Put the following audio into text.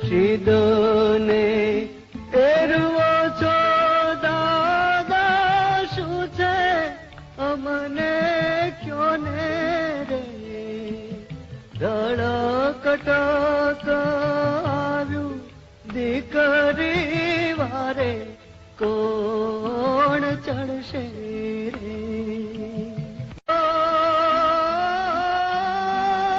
શીદોને એરવો છો દાદા, શું છે અમને ક્યો ને રે. ધડકટક આવ્યું દીકરી વારે, કોણ ચડશે